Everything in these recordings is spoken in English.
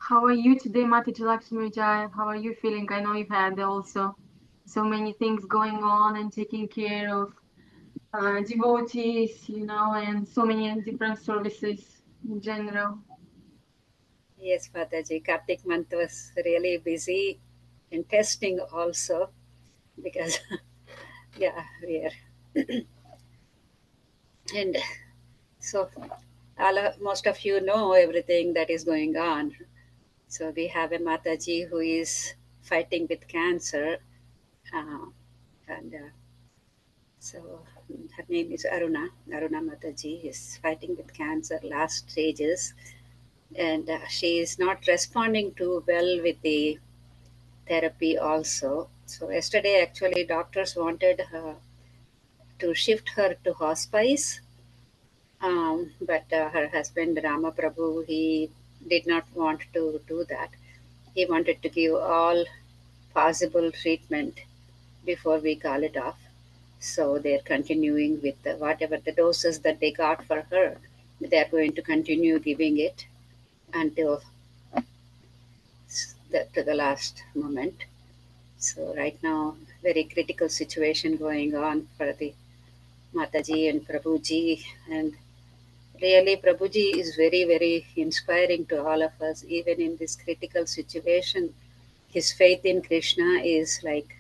How are you today, Mataji Lakshmi Jai? How are you feeling? I know you've had also so many things going on and taking care of devotees, and so many different services in general. Yes, Mataji, Kartik month was really busy in testing also because, yeah, we are. And so, most of you know everything that is going on. So, we have a Mataji who is fighting with cancer. Uh, and so, her name is Aruna. Aruna Mataji is fighting with cancer, last stages. And she is not responding too well with the therapy also. So yesterday, actually, doctors wanted her to shift her to hospice, but her husband Rama Prabhu, he did not want to do that. He wanted to give all possible treatment before we call it off. So they're continuing with whatever the doses that they got for her. They are going to continue giving it until to the last moment. So right now, very critical situation going on for the Mataji and Prabhuji, and really Prabhuji is very very inspiring to all of us. Even in this critical situation, his faith in Krishna is like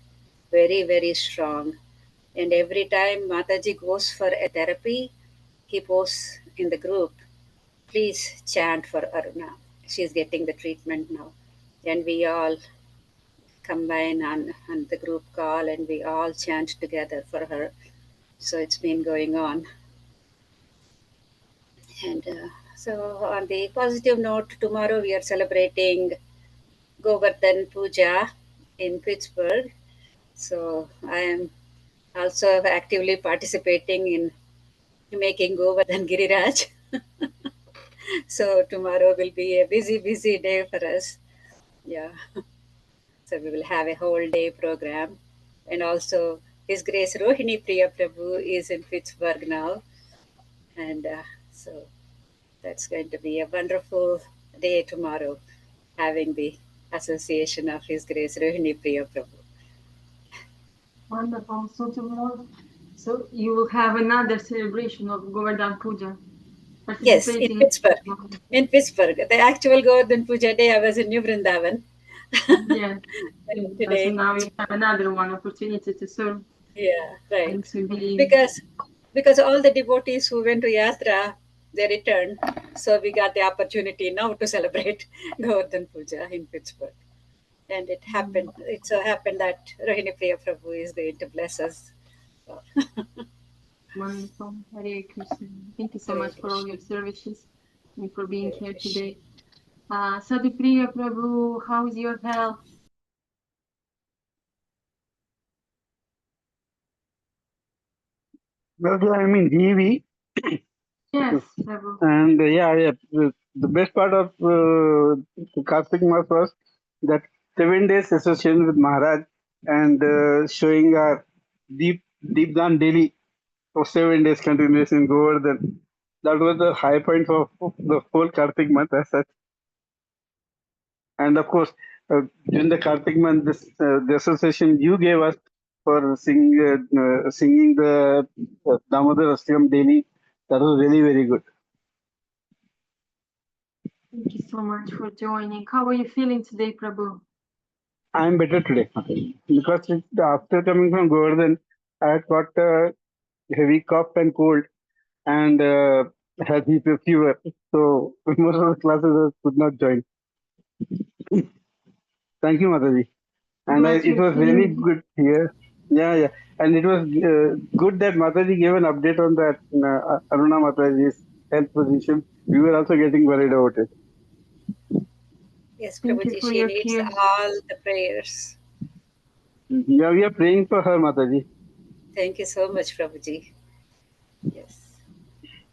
very very strong. And every time Mataji goes for a therapy, he posts in the group, "Please chant for Aruna. She's getting the treatment now," and we all combine on the group call and we all chant together for her. So it's been going on. And so, on the positive note, tomorrow we are celebrating Govardhan Puja in Pittsburgh. So, I am also actively participating in making Govardhan Giriraj. So, tomorrow will be a busy, busy day for us. Yeah. So, we will have a whole day program. And also, His Grace Rohini Priya Prabhu is in Pittsburgh now. And so, that's going to be a wonderful day tomorrow, having the association of His Grace Rohini Priya Prabhu. Wonderful. So tomorrow, so you will have another celebration of Govardhan Puja, Yes, in participating in Pittsburgh. this one. In Pittsburgh. The actual Govardhan Puja day, I was in New Vrindavan. Yes. And So today, now you have another one opportunity to serve yeah, right. and to be. Because because all the devotees who went to Yatra, they returned. So we got the opportunity now to celebrate Govardhan Puja in Pittsburgh. And it happened. It so happened that Rohini Priya Prabhu is going to bless us. So, Wonderful. Hare Krishna. Thank you so Hare much for all Krishna. your services and for being Hare here Krishna. today. Sadhpriya Prabhu, how's your health? Well, yeah, I mean, GV. Yes, Prabhu. And yeah, the best part of the Kartik Mass was that 7 days association with Maharaj and showing our deep down daily for 7 days continuous in Govardhan. That was the high point of the whole Kartik month as such. And of course, during the Kartik month, the association you gave us for singing the Damodar Astakam daily, that was really very good. Thank you so much for joining. How are you feeling today, Prabhu? I'm better today because after coming from Govardhan, I had got a heavy cough and cold and had fever. So most of the classes I could not join. Thank you, Mataji. And But it you're was really feeling. good here. Yeah, yeah. And it was good that Mataji gave an update on that Aruna Mataji's health position. We were also getting worried about it. Yes, Thank you Prabhuji, for she your needs care. all the prayers. Yeah, we are praying for her, Mataji. Thank you so much, Prabhuji. Yes.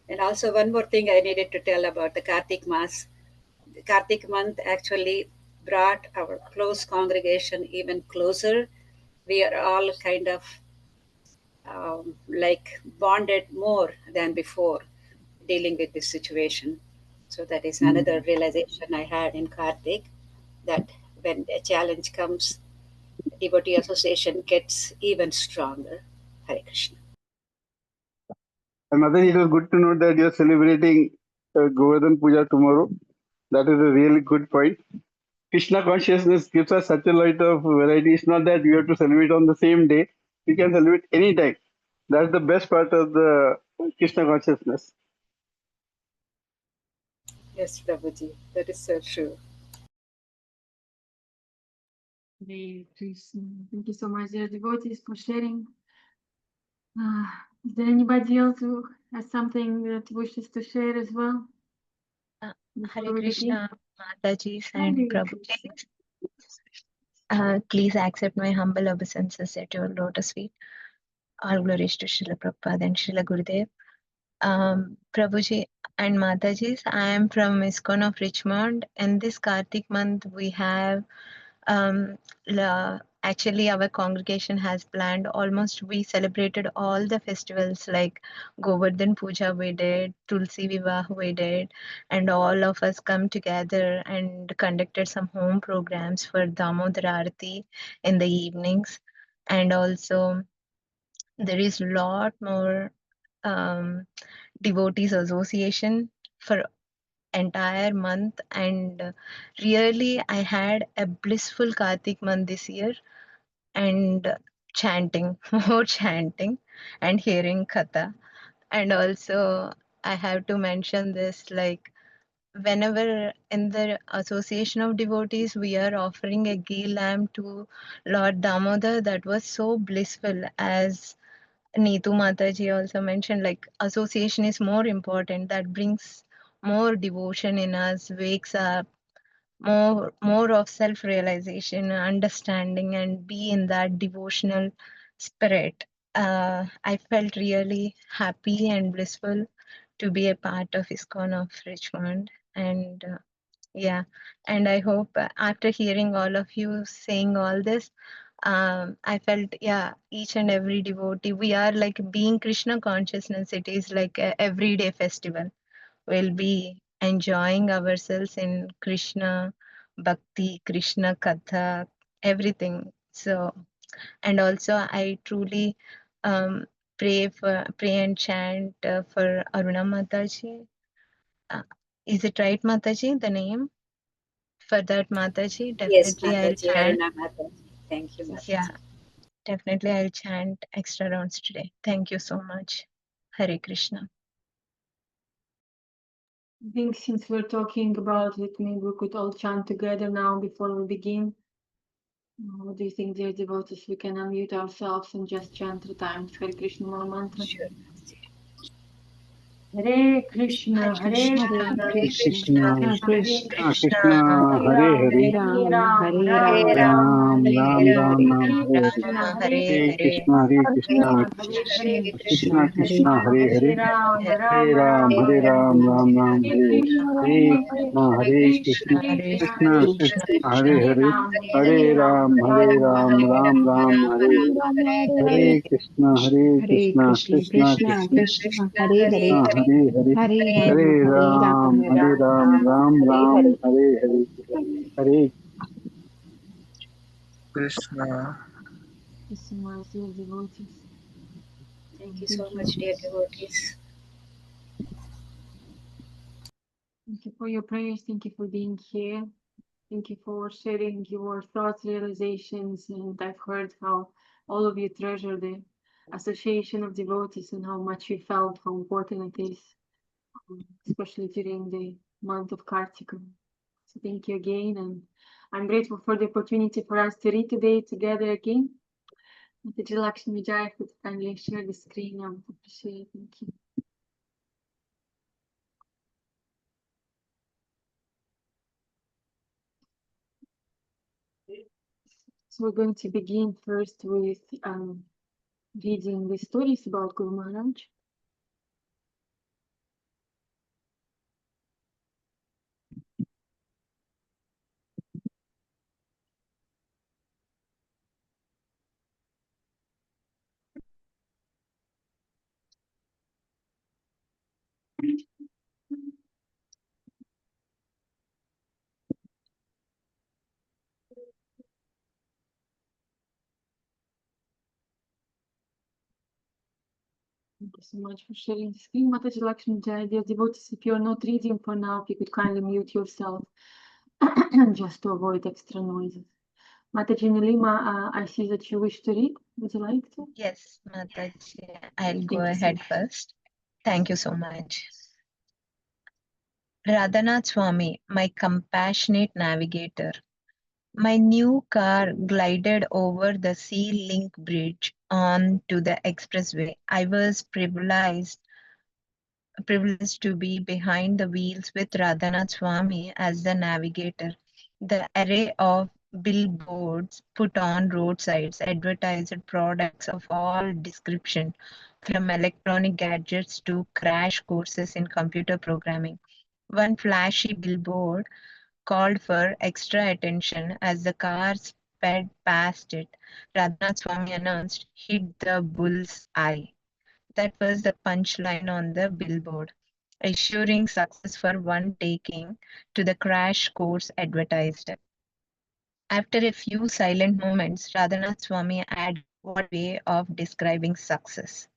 And also, one more thing I needed to tell about the Kartik Mass. The Kartik month actually brought our close congregation even closer. We are all kind of like bonded more than before dealing with this situation. So that is another realization I had in Kartik, that when a challenge comes, devotee association gets even stronger. Hare Krishna. And Mataji, it was good to know that you're celebrating Govardhan Puja tomorrow. That is a really good point. Krishna consciousness gives us such a lot of variety. It's not that we have to celebrate on the same day. We can celebrate anytime. That's the best part of the Krishna consciousness. Yes, Prabhuji, that is so true. Hare Krishna. Thank you so much, dear devotees, for sharing. Is there anybody else who has something that wishes to share as well? Before Hare we begin? Krishna, Matajis Hare and Krishna. Prabhujis. Please accept my humble obeisances at your lotus feet. All glories to Srila Prabhupada and Srila Gurudev. Prabhuji and Matajis, I am from ISKCON of Richmond. In this Kartik month, we have actually our congregation has planned almost, we celebrated all the festivals like Govardhan Puja we did, Tulsi Vivah we did, and all of us come together and conducted some home programs for Damodar Arati in the evenings. And also there is a lot more devotees association for entire month, and really I had a blissful Kartik month this year, and chanting more chanting and hearing katha. And also I have to mention this, like whenever in the association of devotees we are offering a ghee lamb to Lord Damodar, that was so blissful. As Neetu Mataji also mentioned, like association is more important, that brings more devotion in us, wakes up more of self realization, understanding, and be in that devotional spirit. I felt really happy and blissful to be a part of ISKCON of Richmond. And yeah, and I hope after hearing all of you saying all this, I felt, yeah, each and every devotee, we are like being Krishna consciousness. It is like a everyday festival. We'll be enjoying ourselves in Krishna Bhakti, Krishna Katha, everything. So, and also I truly um, pray and chant for Aruna Mataji. Uh, is it right, Mataji, the name? For that, Mataji, Yes, definitely I'll Mataji, chant. Aruna Mataji. Thank you, Yeah, Mataji. definitely I'll chant extra rounds today. Thank you so much. Hare Krishna. I think since we're talking about it, maybe we could all chant together now before we begin. What do you think, dear devotees? We can unmute ourselves and just chant 3 times Hare Krishna Maha Mantra. Sure, Mataji. Hare Krishna, Hare Hare Krishna, Krishna, Hare Hare Krishna, Krishna, Krishna Krishna Krishna, Krishna Krishna, Krishna, Hare Hare Ram, Hare, Hare Ram, Hare Hare Ram Ram, Ram, Ram, Hare Ram Hare Hare, Ram, Hare, Ram Hare Hare, Krishna, Rama Hare Hare Hare Hare, Krishna, Krishna, Hare Krishna, Krishna Krishna Hare Hare Hare, Krishna, Krishna Hare Krishna, Ram, Hare Hare Hare, Ram, Hare Ram Hare Ram, Ram, Hare Hare Hare Ram, Ram, Hare, Ram Ram Hare Hare, Krishna, Hare Hare Hare, Hare, Krishna, Hare Hare Krishna, Krishna Krishna, Hare Krishna, Krishna Hare Krishna, Krishna, Hare, Hare Krishna Hare Hare, Ram, Hare Hare Hare Ram, Ram, Ram, Hare Hare Ram Ram, Ram, Ram, Ram Ram Ram Hare, Ram, Hare Hare Hare Hare, Krishna, Hare Krishna, Krishna Krishna Krishna, Krishna, Krishna Hare Hare, Hare Hare, Hare Hare Ram, Ram, Ram Ram, Hare Hare, Hare Krishna. Krishna, dear devotees. Thank you so Thank you. much, dear devotees. Thank you for your prayers. Thank you for being here. Thank you for sharing your thoughts, realizations, and I've heard how all of you treasure the association of devotees and how much you felt how important it is, especially during the month of Kartika. So thank you again, and I'm grateful for the opportunity for us to read today together again. Mataji Lakshmi Jai, could kindly share the screen. I would appreciate it. Thank you. So we're going to begin first with reading the stories about Guru Maharaj. Thank you so much for sharing the screen. Mataji Lakshmi Jai, dear devotees, if you're not reading for now, if you could kindly mute yourself just to avoid extra noises. Mataji Nilima, I see that you wish to read. Would you like to? Yes, Mataji, I'll go Thank you so ahead much. first. Thank you so much. Radhanath Swami, my compassionate navigator. My new car glided over the Sea Link Bridge onto the expressway. I was privileged to be behind the wheels with Radhanath Swami as the navigator. The array of billboards put on roadsides advertised products of all description, from electronic gadgets to crash courses in computer programming. One flashy billboard called for extra attention as the car sped past it. Radhanath Swami announced, "Hit the bull's eye." That was the punchline on the billboard, assuring success for one taking to the crash course advertised. After a few silent moments, Radhanath Swami added, "What a way of describing success."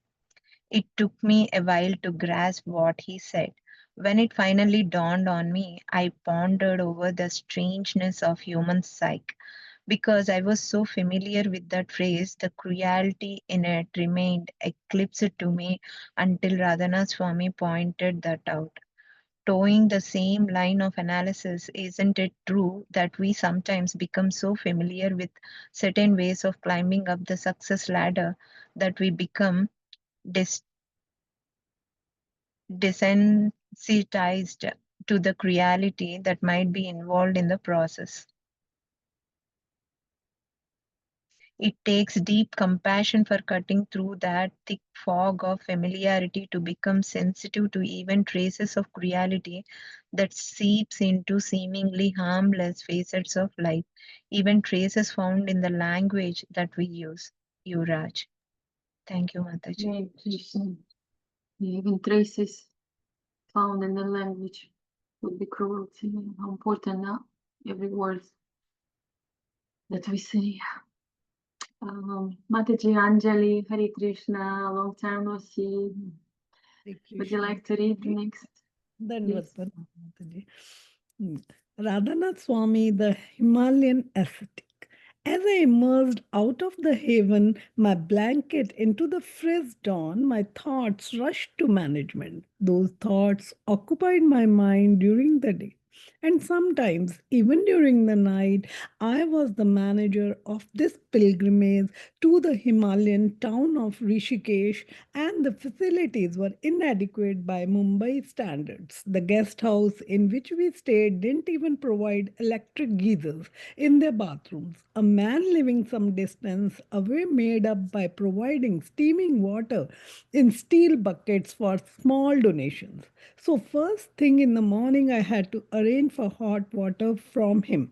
It took me a while to grasp what he said. When it finally dawned on me, I pondered over the strangeness of human psyche. Because I was so familiar with that phrase, the cruelty in it remained eclipsed to me until Radhanath Swami pointed that out. Towing the same line of analysis, isn't it true that we sometimes become so familiar with certain ways of climbing up the success ladder that we become dis- desensitized to the cruelty that might be involved in the process? It takes deep compassion for cutting through that thick fog of familiarity to become sensitive to even traces of cruelty that seeps into seemingly harmless facets of life, even traces found in the language that we use. Yuvraj. Thank you, Mataji. Very Krishna. Even traces found in the language would be cruelty. How important now every word that we say. Mataji Anjali, Hare Krishna, long time no see. Hare Would you Krishna, like to read Mataji. next? Please. Dandavatan, Mataji. Radhanath Swami, the Himalayan ascetic. As I emerged out of the haven, my blanket into the fresh dawn, my thoughts rushed to management. Those thoughts occupied my mind during the day. And sometimes, even during the night, I was the manager of this pilgrimage to the Himalayan town of Rishikesh, and the facilities were inadequate by Mumbai standards. The guest house in which we stayed didn't even provide electric geysers in their bathrooms. A man living some distance away made up by providing steaming water in steel buckets for small donations. So, first thing in the morning, I had to arrange for hot water from him.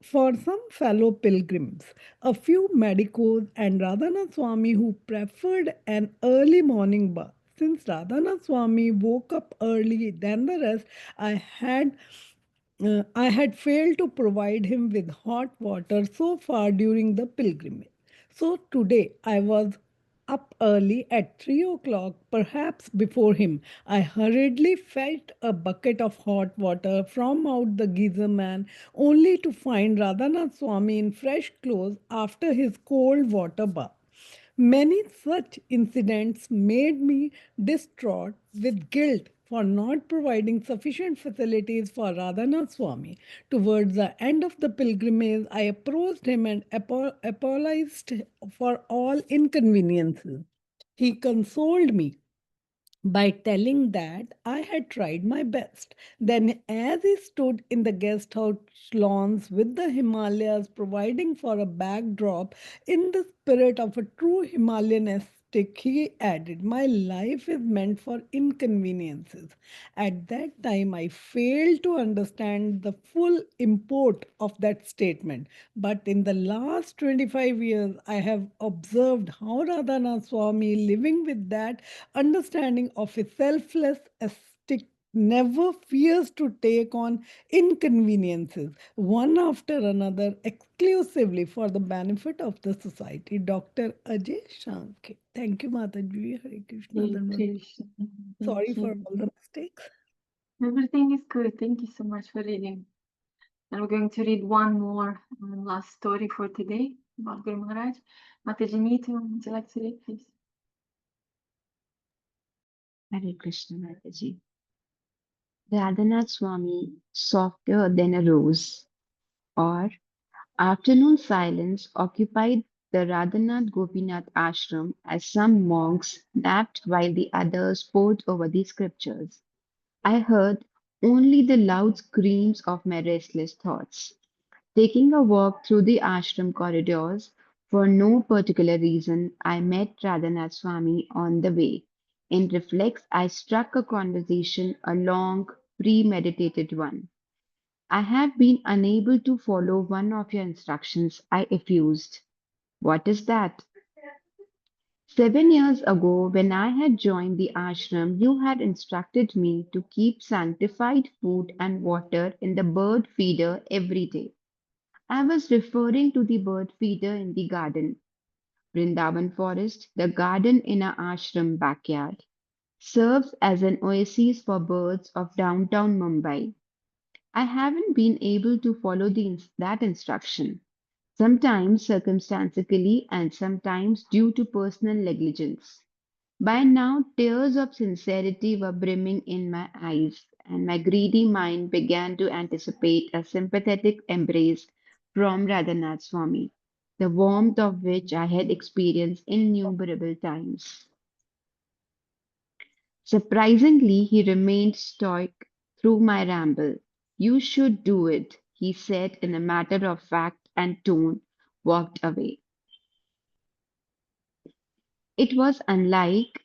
For some fellow pilgrims, a few medicos, and Radhanath Swami who preferred an early morning bath. Since Radhanath Swami woke up early than the rest, I had failed to provide him with hot water so far during the pilgrimage. So today I was up early at 3 o'clock, perhaps before him. I hurriedly fetched a bucket of hot water from out the geyser man, only to find Radhanath Swami in fresh clothes after his cold water bath. Many such incidents made me distraught with guilt for not providing sufficient facilities for Radhanath Swami. Towards the end of the pilgrimage, I approached him and apologized for all inconveniences. He consoled me by telling that I had tried my best. Then, as he stood in the guest house lawns with the Himalayas providing for a backdrop, in the spirit of a true Himalayan ascetic, he added, "My life is meant for inconveniences." At that time, I failed to understand the full import of that statement. But in the last 25 years, I have observed how Radhanath Swami, living with that understanding of a selfless ascetic never fears to take on inconveniences one after another exclusively for the benefit of the society. Dr. Ajay Shanke. Thank you, Mataji. Hare Krishna. Hare Dharma. Krishna. Sorry Thank for you. all the mistakes. Everything is good. Thank you so much for reading. And we're going to read one more last story for today about Guru Maharaj. Mataji Neetu, would you like to read, please? Hare Krishna Mataji. Radhanath Swami, softer than a rose, or afternoon silence occupied the Radhanath Gopinath ashram as some monks napped while the others pored over the scriptures. I heard only the loud screams of my restless thoughts. Taking a walk through the ashram corridors, for no particular reason, I met Radhanath Swami on the way. In reflex, I struck a conversation, a long, premeditated one. I have been unable to follow one of your instructions, I effused. What is that? 7 years ago, when I had joined the ashram, you had instructed me to keep sanctified food and water in the bird feeder every day. I was referring to the bird feeder in the garden, Vrindavan forest, the garden in our ashram backyard, serves as an oasis for birds of downtown Mumbai. I haven't been able to follow that instruction, sometimes circumstantially and sometimes due to personal negligence. By now, tears of sincerity were brimming in my eyes, and my greedy mind began to anticipate a sympathetic embrace from Radhanath Swami, the warmth of which I had experienced innumerable times. Surprisingly, he remained stoic through my ramble. You should do it, he said in a matter of fact and tone, walked away. It was unlike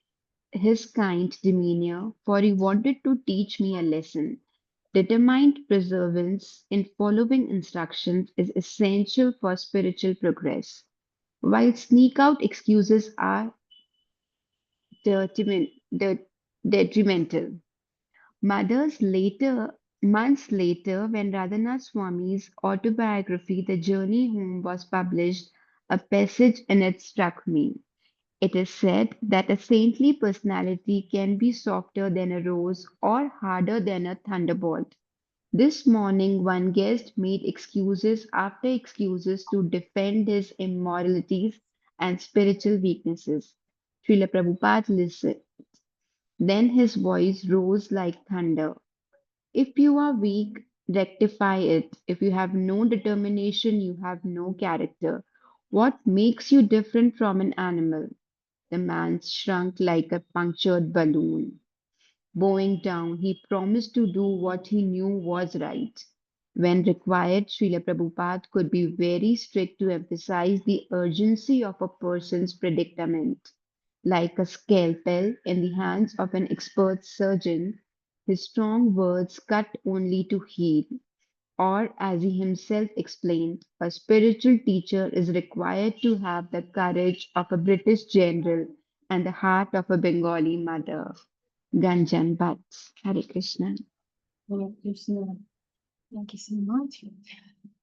his kind demeanor, for he wanted to teach me a lesson. Determined perseverance in following instructions is essential for spiritual progress, while sneak out excuses are detrimental. Months later, when Radhanath Swami's autobiography, The Journey Home, was published, a passage in it struck me. It is said that a saintly personality can be softer than a rose or harder than a thunderbolt. This morning, one guest made excuses after excuses to defend his immoralities and spiritual weaknesses. Srila Prabhupada listened. Then his voice rose like thunder. If you are weak, rectify it. If you have no determination, you have no character. What makes you different from an animal? The man shrunk like a punctured balloon. Bowing down, he promised to do what he knew was right. When required, Srila Prabhupada could be very strict to emphasize the urgency of a person's predicament. Like a scalpel in the hands of an expert surgeon, his strong words cut only to heal. Or, as he himself explained, a spiritual teacher is required to have the courage of a British general and the heart of a Bengali mother. Ganjan Bhatts. Hare Krishna. Hare Krishna. Thank you so much.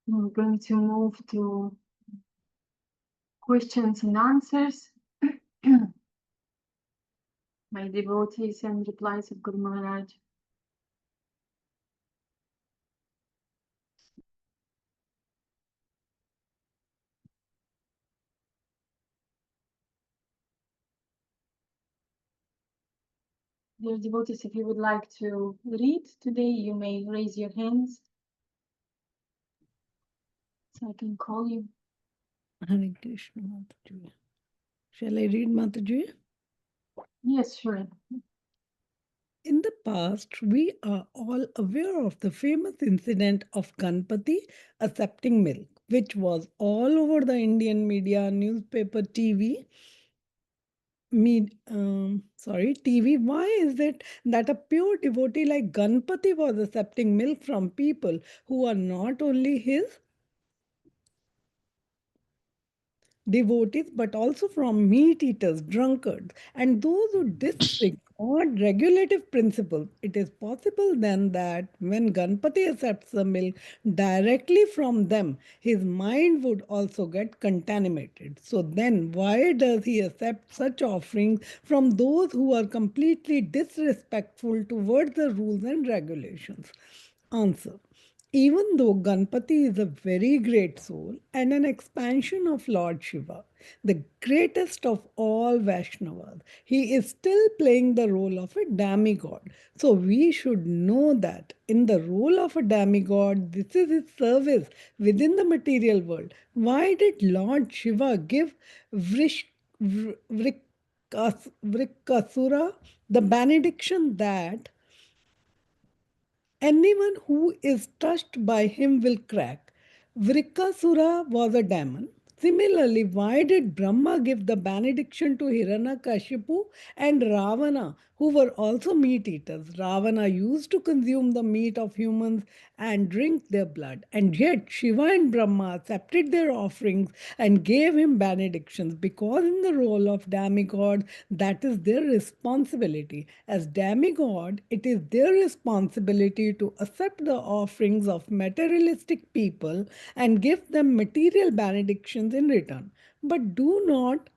We're going to move to questions and answers. My devotees and replies of Guru Maharaj. Dear devotees, if you would like to read today, you may raise your hands so I can call you. Hare Krishna, Mataji. Shall I read, Mataji? Yes, sure. In the past, we are all aware of the famous incident of Ganpati accepting milk, which was all over the Indian media, newspaper, TV. TV. Why is it that a pure devotee like Ganpati was accepting milk from people who are not only his devotees but also from meat eaters, drunkards, and those who disrespect What regulative principles? It is possible then that when Ganpati accepts the milk directly from them, his mind would also get contaminated. So then, why does he accept such offerings from those who are completely disrespectful towards the rules and regulations? Answer. Even though Ganpati is a very great soul and an expansion of Lord Shiva, the greatest of all Vaishnavas, he is still playing the role of a demigod. So we should know that in the role of a demigod, this is his service within the material world. Why did Lord Shiva give Vrikasura the benediction that anyone who is touched by him will crack? Vrikasura was a demon. Similarly, why did Brahma give the benediction to Hiranyakashipu and Ravana, who were also meat eaters? Ravana used to consume the meat of humans and drink their blood, and yet Shiva and Brahma accepted their offerings and gave him benedictions because, in the role of demigod, that is their responsibility. As demigod, it is their responsibility to accept the offerings of materialistic people and give them material benedictions in return. But do not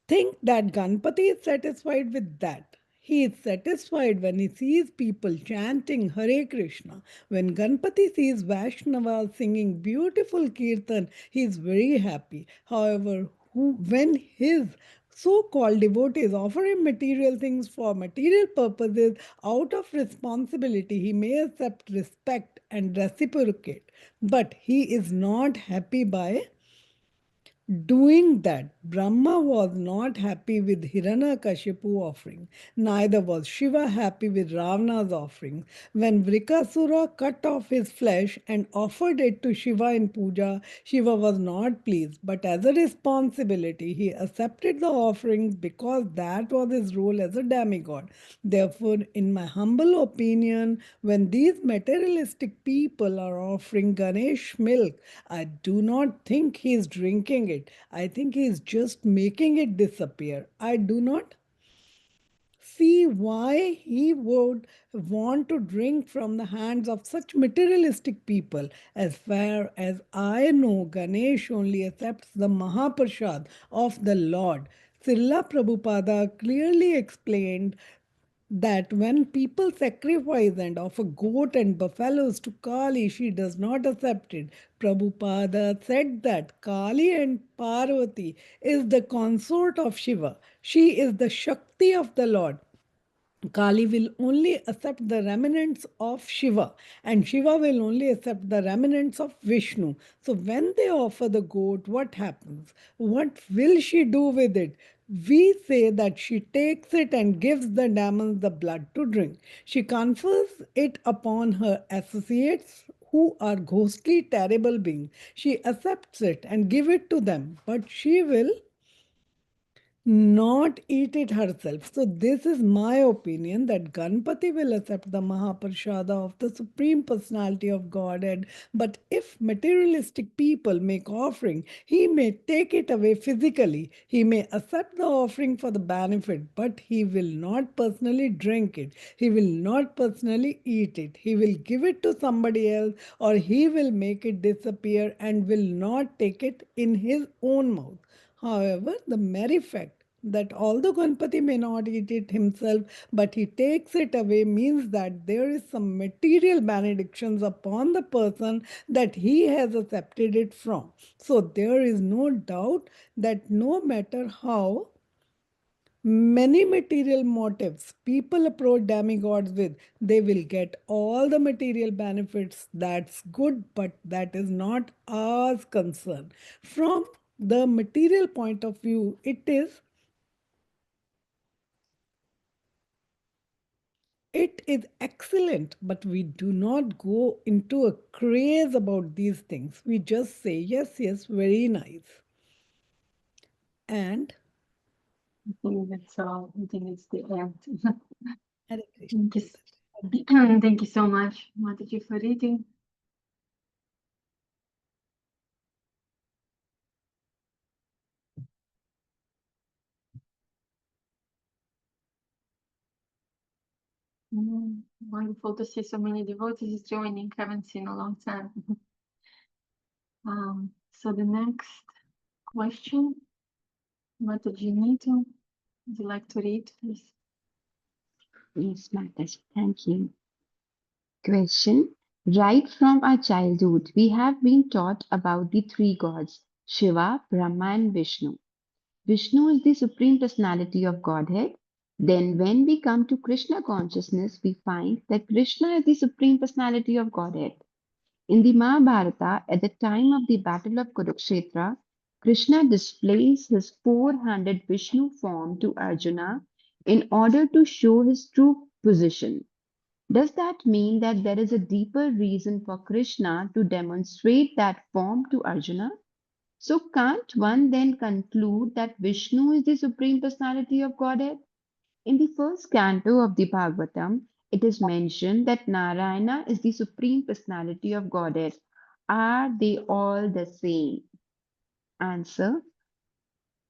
think that Ganpati is satisfied with that. He is satisfied when he sees people chanting Hare Krishna. When Ganpati sees Vaishnavas singing beautiful kirtan, he is very happy. However, when his so-called devotees offer him material things for material purposes, out of responsibility, he may accept respect and reciprocate. But he is not happy by doing that. Brahma was not happy with Hiranyakashipu offering. Neither was Shiva happy with Ravana's offering. When Vrikasura cut off his flesh and offered it to Shiva in puja, Shiva was not pleased. But as a responsibility, he accepted the offerings because that was his role as a demigod. Therefore, in my humble opinion, when these materialistic people are offering Ganesh milk, I do not think he is drinking it. I think he is just making it disappear. I do not see why he would want to drink from the hands of such materialistic people. As far as I know, Ganesh only accepts the Mahaprasad of the Lord. Srila Prabhupada clearly explained that when people sacrifice and offer goat and buffaloes to Kali, she does not accept it. Prabhupada said that Kali and Parvati is the consort of Shiva. She is the Shakti of the Lord. Kali will only accept the remnants of Shiva, and Shiva will only accept the remnants of Vishnu. So, when they offer the goat, what happens? What will she do with it? We say that she takes it and gives the demons the blood to drink. She confers it upon her associates who are ghostly, terrible beings. She accepts it and give it to them, but she will not eat it herself. So, this is my opinion that Ganpati will accept the Mahaprasada of the Supreme Personality of Godhead. But if materialistic people make offering, he may take it away physically. He may accept the offering for the benefit, but he will not personally drink it. He will not personally eat it. He will give it to somebody else, or he will make it disappear and will not take it in his own mouth. However, the mere fact that although Ganpati may not eat it himself, but he takes it away means that there is some material benedictions upon the person that he has accepted it from. So there is no doubt that no matter how many material motives people approach demigods with, they will get all the material benefits. That's good, but that is not our concern. From the material point of view, it is excellent, but we do not go into a craze about these things. We just say, yes, yes, very nice. And I think that's all. I think it's the end. Hare Krishna. Thank you. Thank you so much, Mataji, for reading. Wonderful to see so many devotees joining. Haven't seen a long time. So the next question, Mataji Neetu, would you like to read, please? Yes, Mataji, thank you. Question. Right from our childhood, we have been taught about the three gods, Shiva, Brahma, and Vishnu. Vishnu is the supreme personality of Godhead. Then, when we come to Krishna consciousness, we find that Krishna is the supreme personality of Godhead. In the Mahabharata, at the time of the battle of Kurukshetra, Krishna displays his four-handed Vishnu form to Arjuna in order to show his true position. Does that mean that there is a deeper reason for Krishna to demonstrate that form to Arjuna? So, can't one then conclude that Vishnu is the supreme personality of Godhead? In the first canto of the Bhagavatam, it is mentioned that Narayana is the supreme personality of Godhead. Are they all the same? Answer.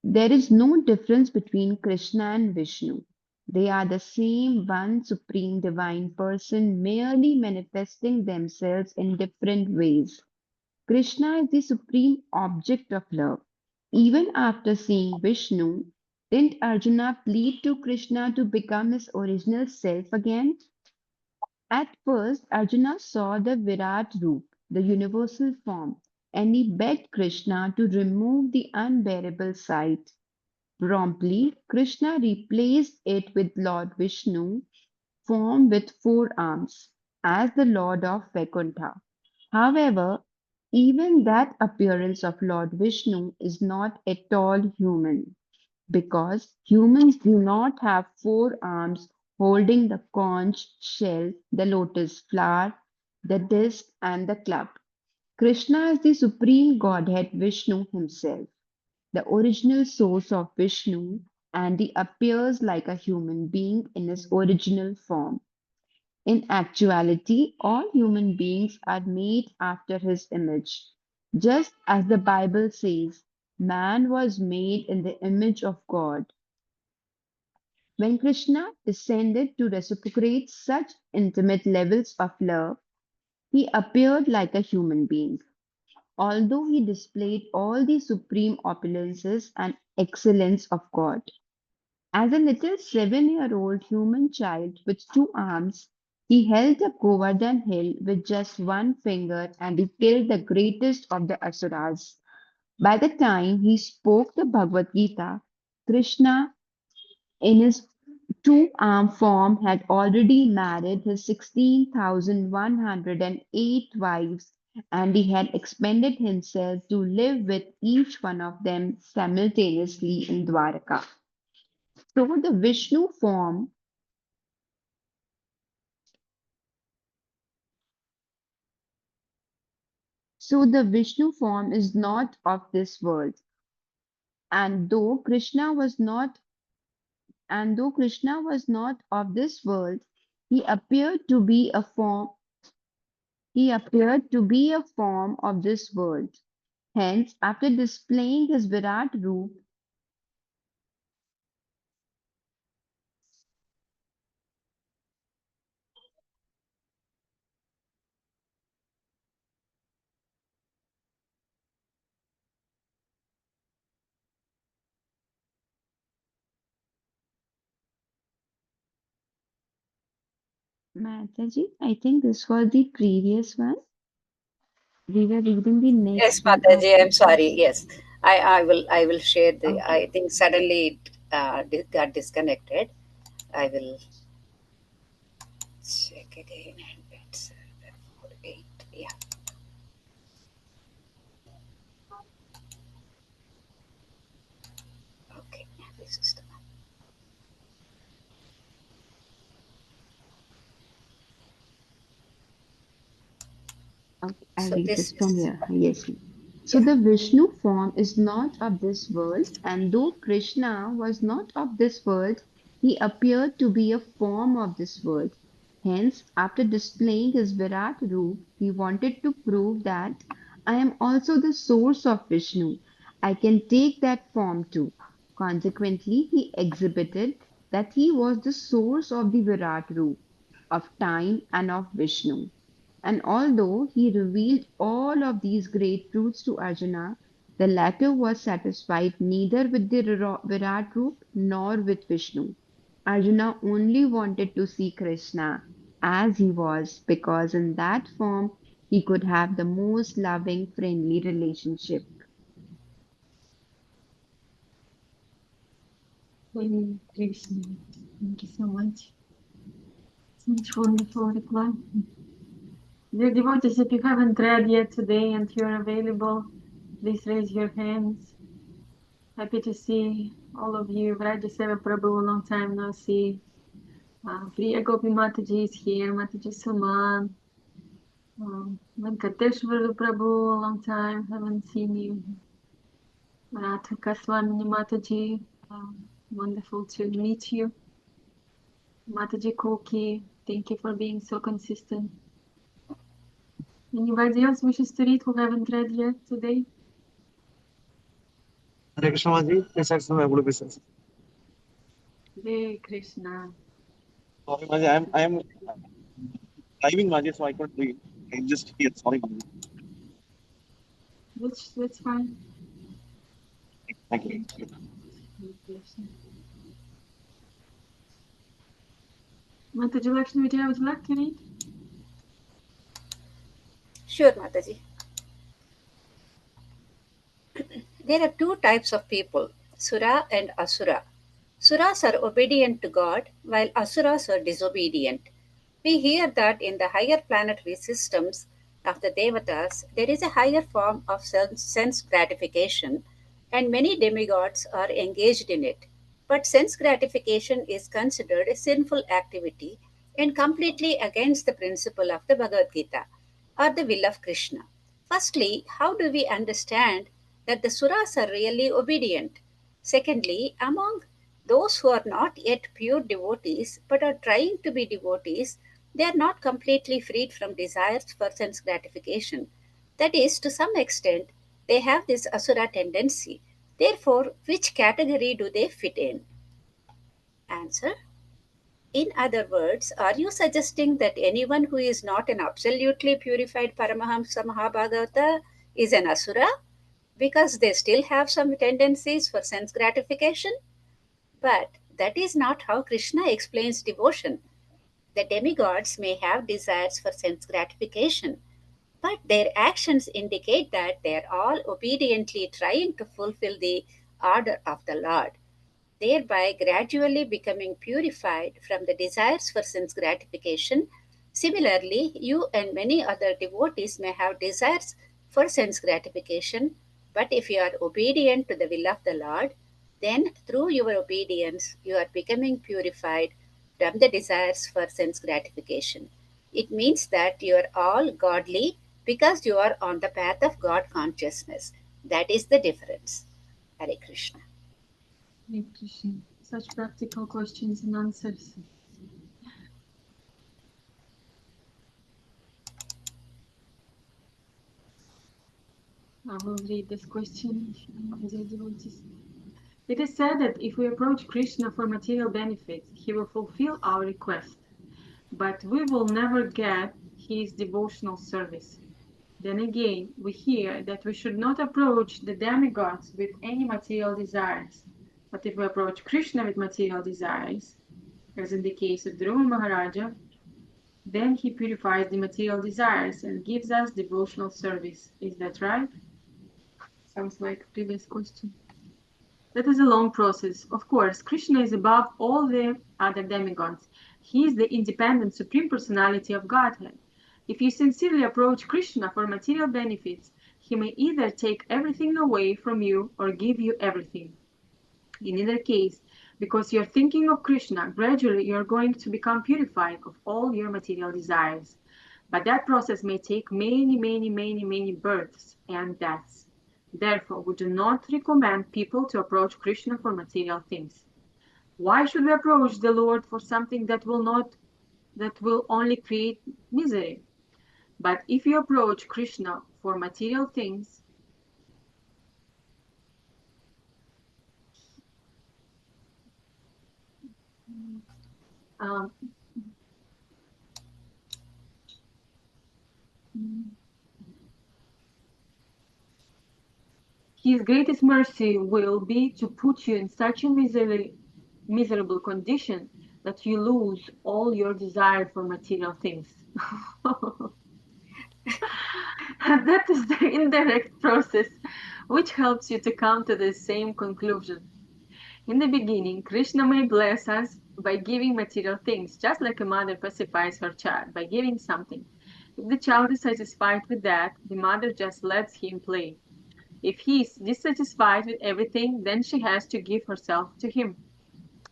There is no difference between Krishna and Vishnu. They are the same one supreme divine person, merely manifesting themselves in different ways. Krishna is the supreme object of love. Even after seeing Vishnu, didn't Arjuna plead to Krishna to become his original self again? At first, Arjuna saw the Virat Roop, the universal form, and he begged Krishna to remove the unbearable sight. Promptly, Krishna replaced it with Lord Vishnu, form with four arms, as the Lord of Vaikuntha. However, even that appearance of Lord Vishnu is not at all human, because humans do not have four arms holding the conch shell, the lotus flower, the disc, and the club. Krishna is the supreme Godhead Vishnu himself, the original source of Vishnu, and he appears like a human being in his original form. In actuality, all human beings are made after his image. Just as the Bible says, man was made in the image of God. When Krishna descended to reciprocate such intimate levels of love, he appeared like a human being. Although he displayed all the supreme opulences and excellence of God. As a little 7-year-old human child with two arms, he held the Govardhan hill with just one finger and he killed the greatest of the asuras. By the time he spoke the Bhagavad Gita, Krishna, in his two-arm form, had already married his 16,108 wives and he had expended himself to live with each one of them simultaneously in Dwaraka. So the Vishnu form So the Vishnu form is not of this world. And though Krishna was not and though Krishna was not of this world, he appeared to be a form he appeared to be a form of this world. Hence, after displaying his Virat Roop, Mataji, I think this was the previous one. We were reading the Yes, next one Mataji, after I'm sorry. this. Yes, I will share the. Okay. I think suddenly it got disconnected. I will check again. It's 8. Yeah. Okay. This is the one. Okay, I'll So read this this from is, here. Yes. So yeah. the Vishnu form is not of this world, and though Krishna was not of this world, he appeared to be a form of this world. Hence, after displaying his Virat Roop, he wanted to prove that I am also the source of Vishnu. I can take that form too. Consequently, he exhibited that he was the source of the Virat Roop. of time, and of Vishnu. And although he revealed all of these great truths to Arjuna, the latter was satisfied neither with the Virat Roop nor with Vishnu. Arjuna only wanted to see Krishna as he was, because in that form he could have the most loving, friendly relationship. Hare Krishna. Thank you so much. Such wonderful reply. Dear devotees, if you haven't read yet today and you're available, please raise your hands. Happy to see all of you. Raja Seva Prabhu, long time no see. Priya Gopi Mataji is here. Mataji Suman. Venkateshwara Prabhu, long time haven't seen you. Radha Kaswamini Mataji, wonderful to meet you. Mataji Koki, thank you for being so consistent. Anybody else wishes to read who haven't read yet today? Hare Krishna Maji, please accept my apologies. Hare Krishna. Sorry Maji, I am driving Maji, so I couldn't read. I just hear. Sorry Maji. That's fine. Thank you. Hare Krishna. Mataji Lakshmi Vidya, would you like to read? Sure, Mataji. There are two types of people, Sura and Asura. Suras are obedient to God, while Asuras are disobedient. We hear that in the higher planetary systems of the Devatas, there is a higher form of sense gratification, and many demigods are engaged in it. But sense gratification is considered a sinful activity and completely against the principle of the Bhagavad Gita or the will of Krishna. Firstly, how do we understand that the Suras are really obedient? Secondly, among those who are not yet pure devotees but are trying to be devotees, they are not completely freed from desires for sense gratification. That is, to some extent, they have this asura tendency. Therefore, which category do they fit in? Answer. In other words, are you suggesting that anyone who is not an absolutely purified Paramahamsa Mahabhagavata is an asura because they still have some tendencies for sense gratification? But that is not how Krishna explains devotion. The demigods may have desires for sense gratification, but their actions indicate that they are all obediently trying to fulfill the order of the Lord, thereby gradually becoming purified from the desires for sense gratification. Similarly, you and many other devotees may have desires for sense gratification, but if you are obedient to the will of the Lord, then through your obedience you are becoming purified from the desires for sense gratification. It means that you are all godly because you are on the path of God consciousness. That is the difference. Hare Krishna. Hare Krishna. Such practical questions and answers. I will read this question. Dear devotees. It is said that if we approach Krishna for material benefits, he will fulfill our request, but we will never get his devotional service. Then again, we hear that we should not approach the demigods with any material desires. But if we approach Krishna with material desires, as in the case of Dhruva Maharaja, then he purifies the material desires and gives us devotional service. Is that right? Sounds like previous question. That is a long process. Of course, Krishna is above all the other demigods. He is the independent Supreme Personality of Godhead. If you sincerely approach Krishna for material benefits, he may either take everything away from you or give you everything. In either case, because you're thinking of Krishna, gradually you're going to become purified of all your material desires. But that process may take many births and deaths. Therefore, we do not recommend people to approach Krishna for material things. Why should we approach the Lord for something that will only create misery? But if you approach Krishna for material things, um, His greatest mercy will be to put you in such a miserable condition that you lose all your desire for material things. And that is the indirect process which helps you to come to the same conclusion. In the beginning, Krishna may bless us by giving material things, just like a mother pacifies her child by giving something. If the child is satisfied with that, the mother just lets him play. If he is dissatisfied with everything, then she has to give herself to him.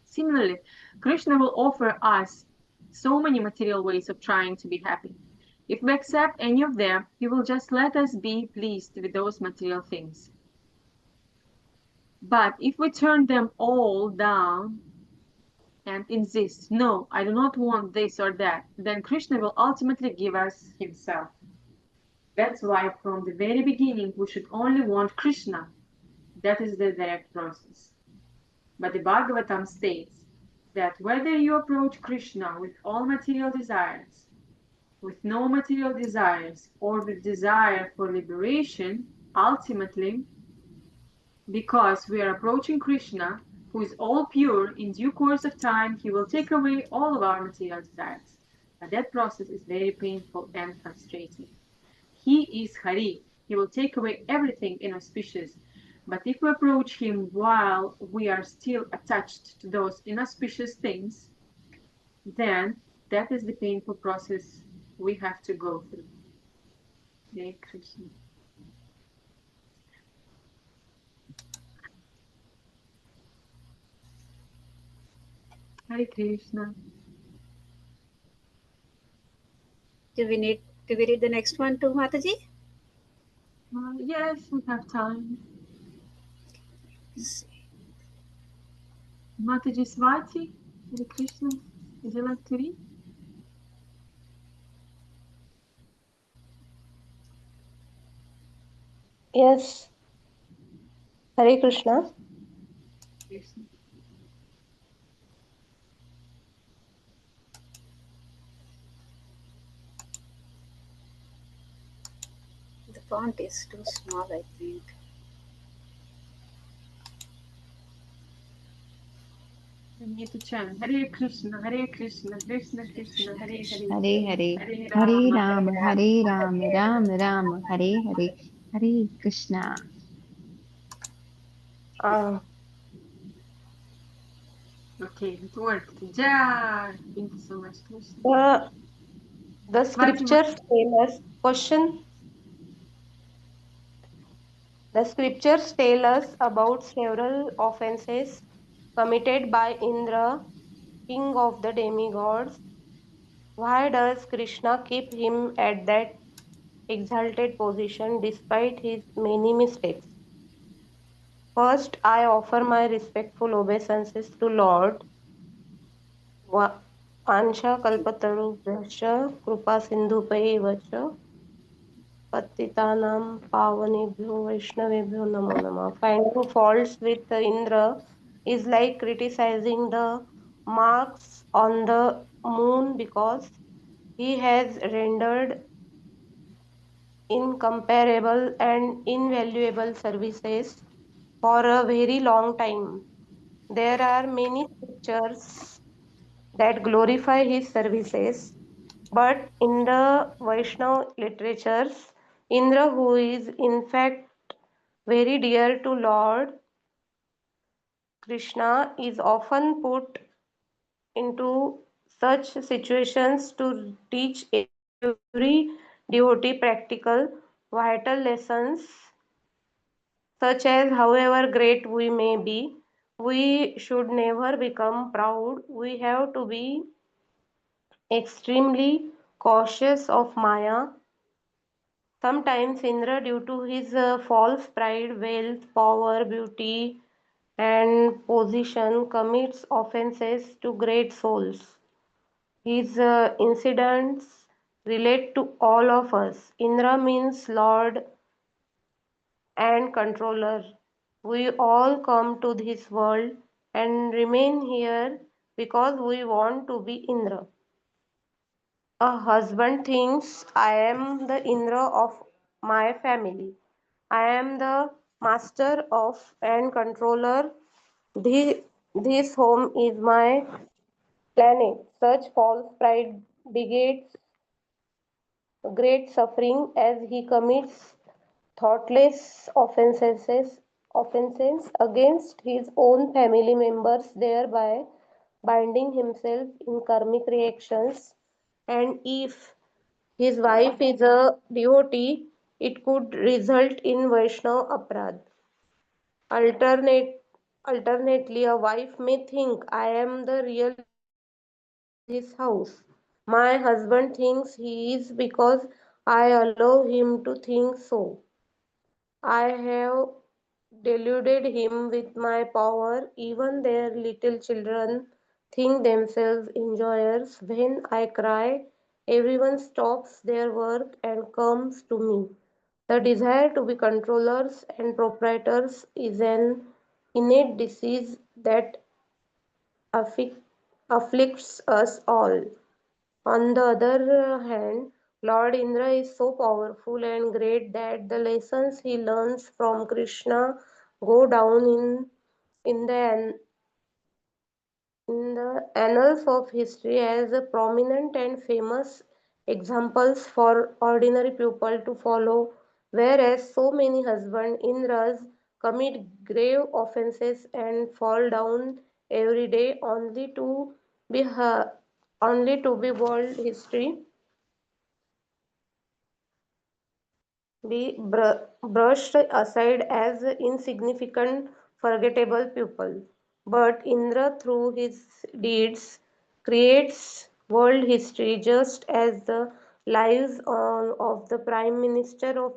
Similarly, Krishna will offer us so many material ways of trying to be happy. If we accept any of them, he will just let us be pleased with those material things. But if we turn them all down and insist, no, I do not want this or that, then Krishna will ultimately give us himself. That's why from the very beginning we should only want Krishna. That is the direct process. But the Bhagavatam states that whether you approach Krishna with all material desires, with no material desires, or with desire for liberation, ultimately, because we are approaching Krishna, who is all pure, in due course of time, he will take away all of our material desires. But that process is very painful and frustrating. He is Hari. He will take away everything inauspicious. But if we approach him while we are still attached to those inauspicious things, then that is the painful process we have to go through. Hare Krishna. Hare Krishna. Do we read the next one too, Mataji? Yes, we have time. Mataji Swati, Hare Krishna. Would you like to read? Yes, Hare Krishna. Krishna. The font is too small, I think. I need to chant. Hare Krishna, Hare Krishna, Krishna Krishna, Hare Hare, Hare Hare, Hare Hare Rama, Ram, Hare Rama, Hare Ram, Ram Ram, Hare Hare, Hare Krishna. Uh, Okay, it worked. Jai. Thank you so much, Krishna. the the Fatima. scriptures tell us question. The scriptures tell us about several offenses committed by Indra, king of the demigods. Why does Krishna keep him at that exalted position despite his many mistakes? First, I offer my respectful obeisances to Lord Ansha Kalpatarubhyascha Kripa Sindhupaiva च पतितानां पावनेभ्यो वैष्णवेभ्यो नमो नमः. Finding faults with Indra is like criticizing the marks on the moon because he has rendered incomparable and invaluable services for a very long time. There are many scriptures that glorify his services, but in the Vaishnava literatures, Indra, who is in fact very dear to Lord Krishna, is often put into such situations to teach every devotee practical, vital lessons, such as however great we may be, we should never become proud. We have to be extremely cautious of Maya. Sometimes Indra, due to his false pride, wealth, power, beauty, and position, commits offenses to great souls. His incidents relate to all of us. Indra means Lord and controller. We all come to this world and remain here because we want to be Indra. A husband thinks, I am the Indra of my family. I am the master of and controller. This, this home is my planet. Such false pride begets great suffering as he commits thoughtless offenses against his own family members, thereby binding himself in karmic reactions. And if his wife is a devotee, it could result in Vaishnav Aprad. Alternate, Alternately, a wife may think, I am the real devotee in this house. My husband thinks he is because I allow him to think so. I have deluded him with my power. Even their little children think themselves enjoyers. When I cry, everyone stops their work and comes to me. The desire to be controllers and proprietors is an innate disease that affi- afflicts us all. On the other hand, Lord Indra is so powerful and great that the lessons he learns from Krishna go down in the in the annals of history as a prominent and famous examples for ordinary people to follow, whereas so many husband Indras commit grave offenses and fall down every day be only to be world history be brushed aside as insignificant, forgettable people. But Indra, through his deeds, creates world history just as the lives of the Prime Minister of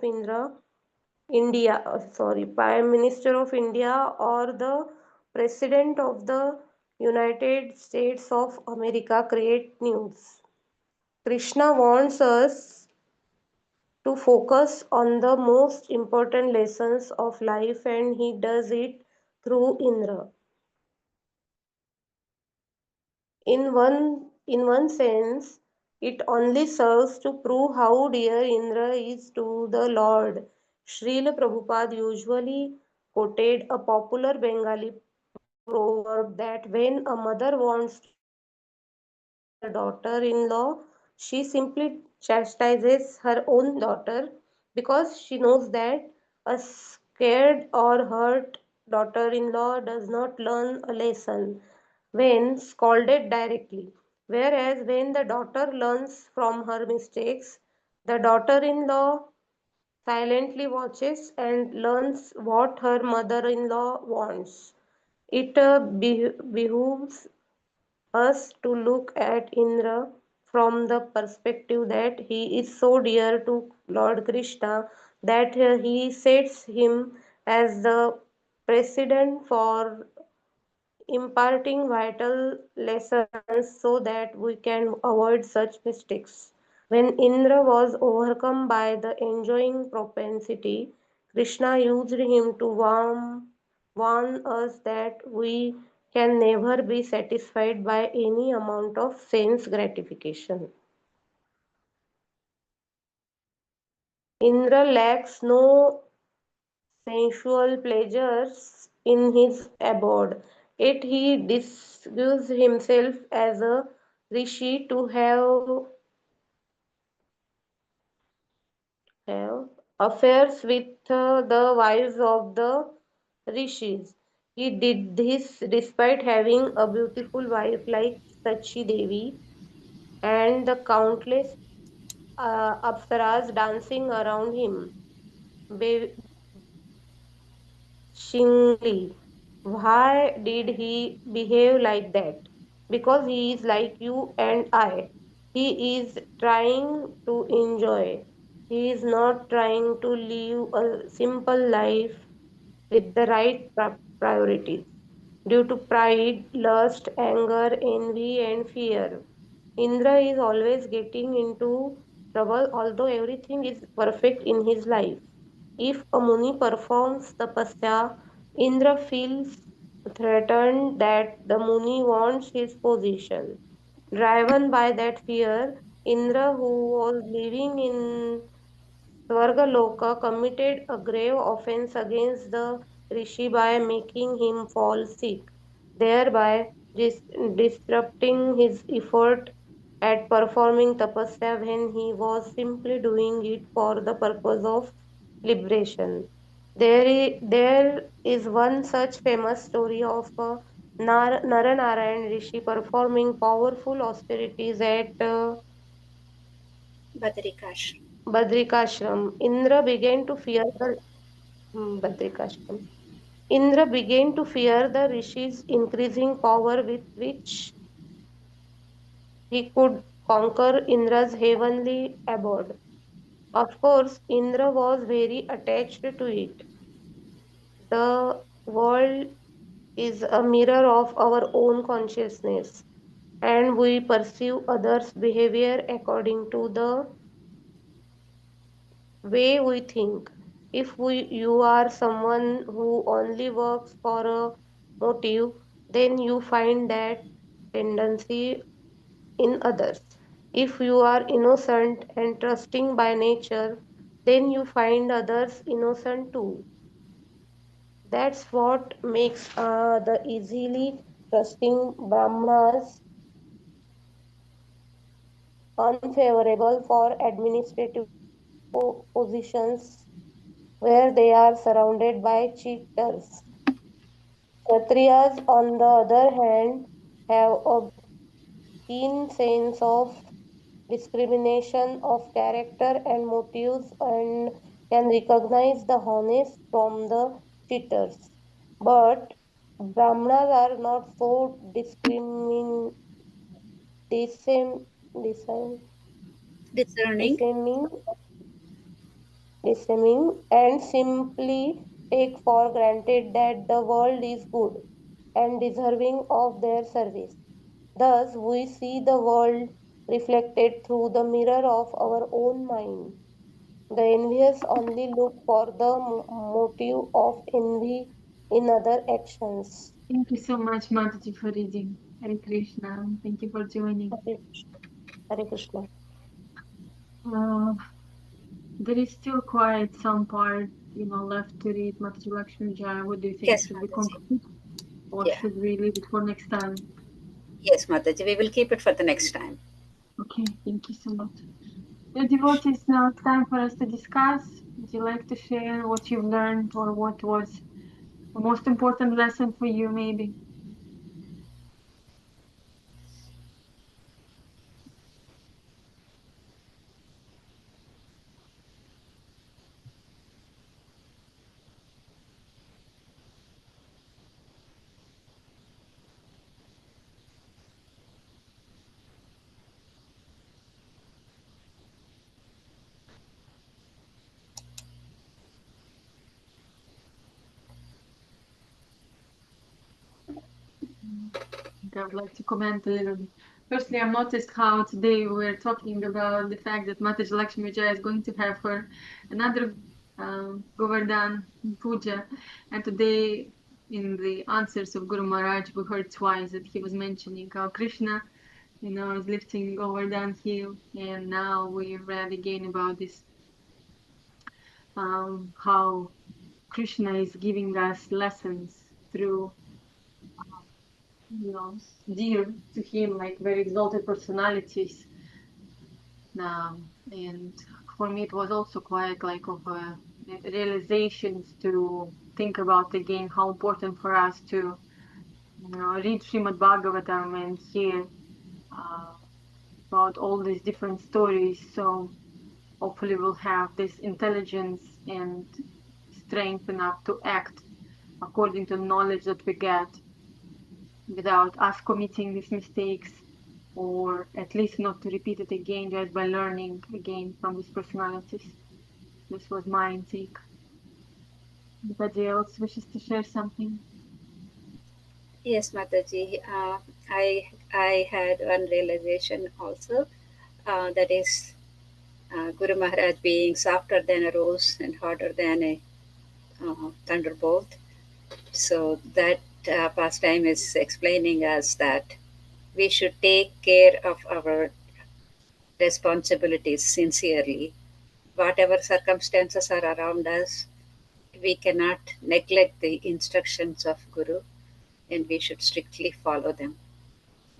Prime Minister of India or the President of the United States of America create news. Krishna wants us to focus on the most important lessons of life, and he does it through Indra. In one sense, it only serves to prove how dear Indra is to the Lord. Srila Prabhupada usually quoted a popular Bengali proverb that when a mother wants to chastise her daughter in law, she simply chastises her own daughter because she knows that a scared or hurt daughter in law does not learn a lesson when scolded directly. Whereas when the daughter learns from her mistakes, the daughter in law silently watches and learns what her mother in law wants. It behooves us to look at Indra from the perspective that he is so dear to Lord Krishna that he sets him as the precedent for imparting vital lessons so that we can avoid such mistakes. When Indra was overcome by the enjoying propensity, Krishna used him to warn us that we can never be satisfied by any amount of sense gratification. Indra lacks no sensual pleasures in his abode, yet he disguises himself as a rishi to have affairs with the wives of the rishis. He did this despite having a beautiful wife like Sachi Devi and the countless apsaras dancing around him. Shingly. Why did he behave like that? Because he is like you and I. He is trying to enjoy. He is not trying to live a simple life with the right priorities. Due to pride, lust, anger, envy, and fear, Indra is always getting into trouble, although everything is perfect in his life. If a Muni performs tapasya, Indra feels threatened that the Muni wants his position. Driven by that fear, Indra, who was living in Svargaloka committed a grave offense against the rishi by making him fall sick, thereby disrupting his effort at performing tapasya when he was simply doing it for the purpose of liberation. There is one such famous story of Naranarayan Rishi performing powerful austerities at Badrikash. Badrikashram. Badrikashram. Indra began to fear the rishis' increasing power with which he could conquer Indra's heavenly abode. Of course, Indra was very attached to it. The world is a mirror of our own consciousness, and we perceive others' behavior according to the way we think. If you are someone who only works for a motive, then you find that tendency in others. If you are innocent and trusting by nature, then you find others innocent too. That's what makes the easily trusting Brahmanas unfavorable for administrative positions where they are surrounded by cheaters. Kshatriyas, on the other hand, have a keen sense of discrimination of character and motives and can recognize the honest from the cheaters. But Brahmanas are not so disem, disem, Discerning. discerning, discerning and simply take for granted that the world is good and deserving of their service. Thus, we see the world reflected through the mirror of our own mind. The envious only look for the motive of envy in other actions. Thank you so much, Mataji, for reading. Hare Krishna. Thank you for joining. Hare Hare Krishna. Uh, there is still quite some part, left to read. Mataji Lakshmi Jaya, what do you think? Yes, Should we Mataji. conclude or Yeah. should we leave it for next time? Yes, Mataji. We will keep it for the next time. Okay, thank you so much. The devotees, now it's time for us to discuss. Would you like to share what you've learned or what was the most important lesson for you, maybe? I would like to comment a little bit. Firstly, I noticed how today we were talking about the fact that Mataji Lakshmi Jaya is going to have her another Govardhan puja. And today, in the answers of Guru Maharaj, we heard twice that he was mentioning how Krishna, is lifting Govardhan hill. And now we read again about this, how Krishna is giving us lessons through dear to him, like very exalted personalities. And for me, it was also quite like of realizations to think about again how important for us to read Srimad Bhagavatam and hear about all these different stories. So hopefully we'll have this intelligence and strength enough to act according to the knowledge that we get without us committing these mistakes, or at least not to repeat it again, just by learning again from these personalities. This was my intake. Anybody else wishes to share something? Yes, Mataji. I had one realization also. That is Guru Maharaj being softer than a rose and harder than a thunderbolt. So that pastime is explaining us that we should take care of our responsibilities sincerely whatever circumstances are around us, we cannot neglect the instructions of Guru, and we should strictly follow them.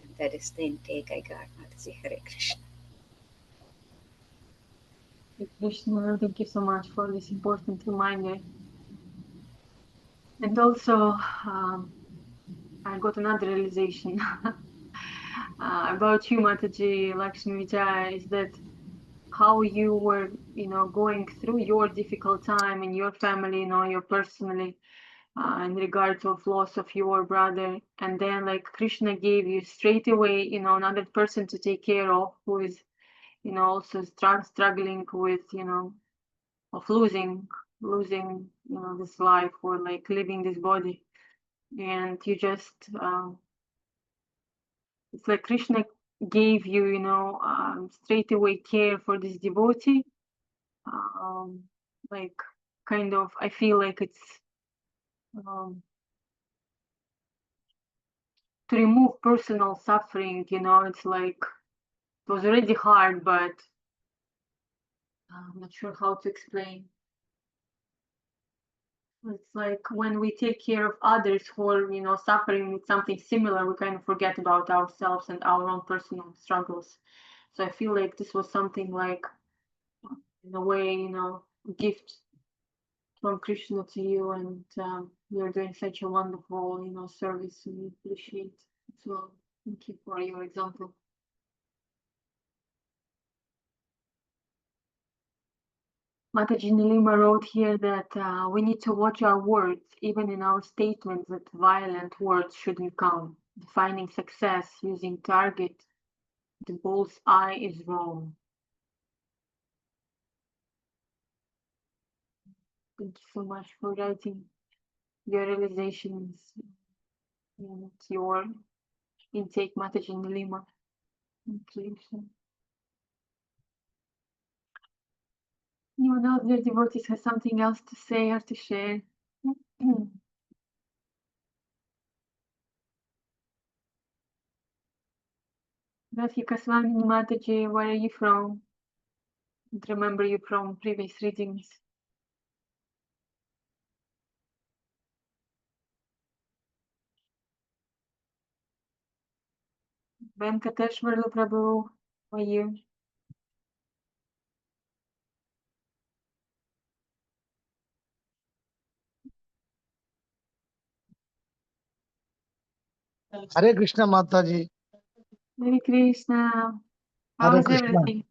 And that is the intake I got, Mataji. Hare Krishna. Hare Krishna, thank you so much for this important reminder. And also, I got another realization about you, Mataji Lakshmi Vijay, is that how you were, going through your difficult time in your family, your personally, in regards of loss of your brother, and then like Krishna gave you straight away, another person to take care of who is, also struggling with, of losing, this life or like leaving this body, and you just, it's like Krishna gave you, straight away care for this devotee, like kind of, I feel like it's um, to remove personal suffering, it's like it was already hard, but I'm not sure how to explain. It's like when we take care of others who are, suffering with something similar, we kind of forget about ourselves and our own personal struggles. So I feel like this was something like, in a way, gift from Krishna to you, and you're doing such a wonderful, service. We appreciate as well. Thank you for your example. Mataji Nilima wrote here that we need to watch our words, even in our statements, that violent words shouldn't come. Defining success using target, the bull's eye is wrong. Thank you so much for writing your realizations and your intake, Mataji Nilima. Thank you. Anyone else, dear devotees, has something else to say or to share? Radhika Swami Mataji, where are you from? I don't remember you from previous readings. Venkateshwarlu Prabhu, how are you? Hare Krishna Mataji. Hare Krishna. Hare How's Krishna. everything?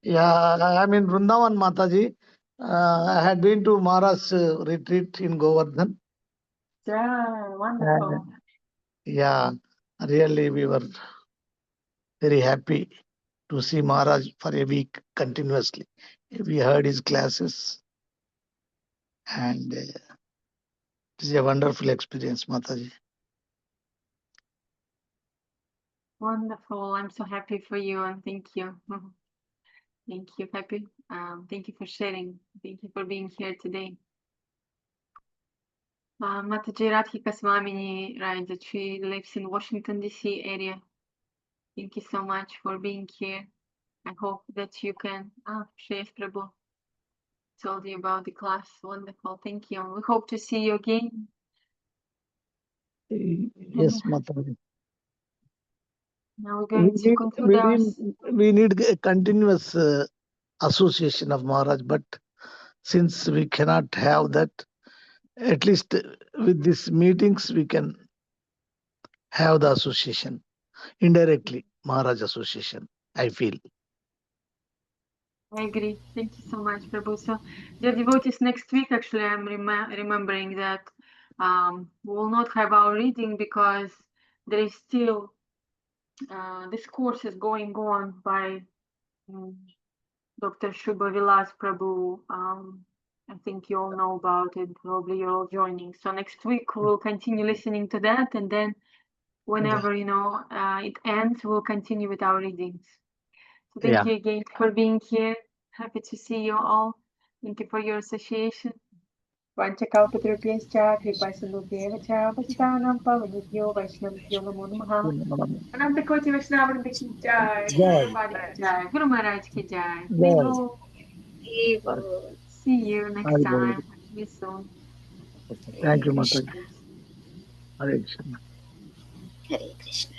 Yeah, I'm in Vrindavan Mataji. I had been to Maharaj's retreat in Govardhan. Yeah, wonderful. Yeah, really we were very happy to see Maharaj for a week continuously. We heard his classes and it is a wonderful experience, Mataji. Wonderful. I'm so happy for you and thank you. Thank you. Happy. Thank you for sharing. Thank you for being here today. Mataji Radhika Swamini writes that she lives in Washington, D.C. area. Thank you so much for being here. I hope that you can. Shreyas Prabhu told you about the class. Wonderful. Thank you. We hope to see you again. Yes, Mataji. Now we're going to conclude our. We need a continuous association of Maharaj, but since we cannot have that, at least with these meetings we can have the association indirectly, Maharaj association, I feel. I agree. Thank you so much, Prabhu. So, dear devotees, next week, actually, I'm remembering that we will not have our reading because there is still this course is going on by Dr. Shubha Vilas Prabhu. I think you all know about it. Probably you're all joining. So next week we'll continue listening to that, and then whenever it ends, we'll continue with our readings. So thank you again for being here. Happy to see you all. Thank you for your association. Vanchakaupatrupyascha kripasindubhyeva patitanam pavanebhyo vaishnavibhyo namo namaha. Ananta Koti Vaishnava Vrinda ki jai, Prabhupada ki jai, Guru Maharaj ki jai. Hare Ho. He Bye. will. See you next Bye, bye. time. See you soon. Thank Hare you, Krishna. Mataji. Hare Krishna. Hare Krishna.